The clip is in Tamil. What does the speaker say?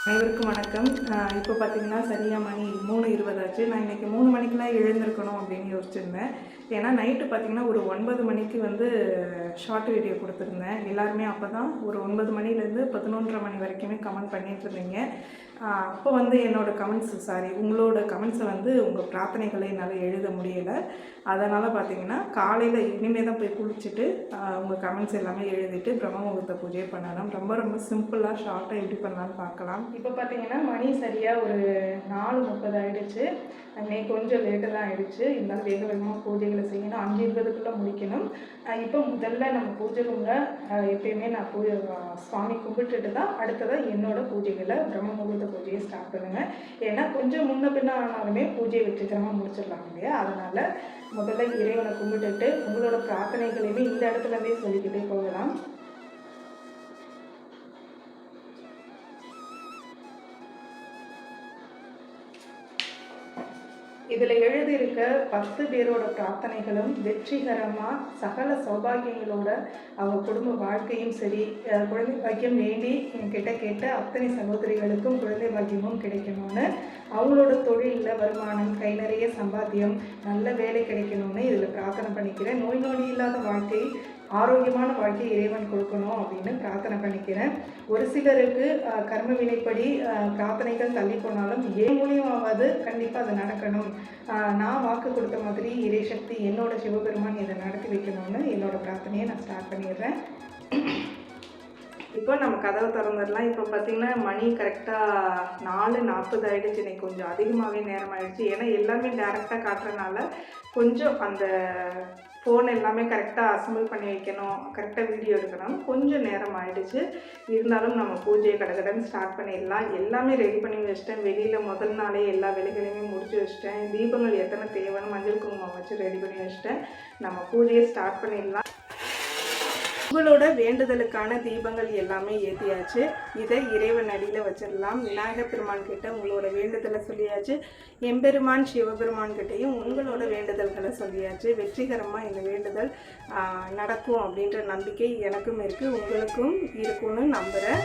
அனைவருக்கும் வணக்கம். இப்போ பார்த்தீங்கன்னா சரியாக மணி 3:20 ஆச்சு. நான் இன்றைக்கி 3 மணிக்கெலாம் எழுந்திருக்கணும் அப்படின்னு யோசிச்சிருந்தேன். ஏன்னா நைட்டு பார்த்திங்கன்னா ஒரு 9 மணிக்கு ஷார்ட் வீடியோ கொடுத்துருந்தேன். எல்லாருமே அப்போ தான் ஒரு 9 மணிலேருந்து 11:30 மணி வரைக்குமே கமெண்ட் பண்ணிகிட்டு இருந்தீங்க. அப்போ உங்களோட கமெண்ட்ஸை உங்கள் பிரார்த்தனைகளை என்னால் எழுத முடியலை. அதனால் பார்த்திங்கன்னா காலையில் இனிமேல் தான் போய் குளிச்சுட்டு உங்கள் கமெண்ட்ஸ் எல்லாமே எழுதிட்டு பிரம்ம முகூர்த்த பூஜை பண்ணலாம். ரொம்ப ரொம்ப சிம்பிளாக ஷார்ட்டாக எப்படி பண்ணலான்னு பார்க்கலாம். இப்போ பார்த்திங்கன்னா மணி சரியாக ஒரு 4:30 ஆகிடுச்சு. இன்னைக்கு கொஞ்சம் லேட்டு தான் ஆகிடுச்சு. இருந்தாலும் வேக வேகமாக பூஜைகளை செய்யணும். 5:20க்குள்ளே முடிக்கணும். இப்போ முதல்ல நம்ம பூஜை ரூமில் எப்பயுமே நான் சுவாமி கும்பிட்டுட்டு தான் அடுத்ததாக என்னோடய பூஜைகளை பிரம்ம முகூர்த்த பூஜையை ஸ்டார்ட் பண்ணுவேன். ஏன்னா கொஞ்சம் முன்ன பின்ன ஆனாலுமே பூஜையை வெற்றிகரமாக முடிச்சிடலாம் இல்லையா? அதனால் முதல்ல இறைவனை கும்பிட்டுட்டு உங்களோட பிரார்த்தனைகளையுமே இந்த இடத்துலேருந்தே சொல்லிக்கிட்டே போகலாம். இதில் எழுதியிருக்க 10 பேரோட பிரார்த்தனைகளும் வெற்றிகரமாக சகல சௌபாகியங்களோட அவங்க குடும்ப வாழ்க்கையும் சரி, குழந்தை பாக்கியம் வேண்டி என்கிட்ட கேட்ட அத்தனை சகோதரிகளுக்கும் குழந்தை பாக்கியமும் கிடைக்கணும்னு, அவங்களோட தொழிலில் வருமானம், கை நிறைய சம்பாத்தியம், நல்ல வேலை கிடைக்கணும்னு இதில் பிரார்த்தனை பண்ணிக்கிறேன். நோய் நொடி இல்லாத வாழ்க்கை, ஆரோக்கியமான வாழ்க்கை இறைவன் கொடுக்கணும் அப்படின்னு பிரார்த்தனை பண்ணிக்கிறேன். ஒரு சிலருக்கு கர்ம வினைப்படி பிரார்த்தனைகள் தள்ளி போனாலும் ஏன் மூலியமாவது கண்டிப்பாக அது நடக்கணும், நான் வாக்கு கொடுத்த மாதிரி இறைசக்தி என்னோட சிவபெருமான் இதை நடத்தி வைக்கணும்னு என்னோட பிரார்த்தனையை நான் ஸ்டார்ட் பண்ணிடுறேன். இப்போ நம்ம கதவை திறந்துடலாம். இப்போ பார்த்திங்கன்னா மணி கரெக்டாக 4:40 ஆகிடுச்சு. இன்னைக்கு கொஞ்சம் அதிகமாகவே நேரம் ஆகிடுச்சு. ஏன்னா எல்லாமே டேரெக்டாக காட்டுறதுனால கொஞ்சம் அந்த ஃபோன் எல்லாமே கரெக்டாக அசம்பிள் பண்ணி வைக்கணும், கரெக்டாக வீடியோ எடுக்கணும், கொஞ்சம் நேரம் ஆகிடுச்சு. இருந்தாலும் நம்ம பூஜையை கடகடன்னு ஸ்டார்ட் பண்ணிடலாம். எல்லாமே ரெடி பண்ணி வச்சிட்டேன். வெளியில் முதல் நாளே எல்லா வேலைகளையுமே முடிச்சு வச்சிட்டேன். தீபங்கள் எத்தனை தேவைன்னு மஞ்சள் குங்குமம் வச்சு ரெடி பண்ணி வச்சிட்டேன். நம்ம பூஜையை ஸ்டார்ட் பண்ணிடலாம். உங்களோட வேண்டுதலுக்கான தீபங்கள் எல்லாமே ஏற்றியாச்சு. இதை இறைவன் அடியில் வச்சிடலாம். விநாயகர் பெருமான் கிட்ட உங்களோட வேண்டுதலை சொல்லியாச்சு. எம்பெருமான் சிவபெருமான் கிட்டையும் உங்களோட வேண்டுதல்களை சொல்லியாச்சு. வெற்றிகரமாக இந்த வேண்டுதல் நடக்கும் அப்படின்ற நம்பிக்கை எனக்கும் இருக்குது, உங்களுக்கும் இருக்குன்னு நம்புகிறேன்.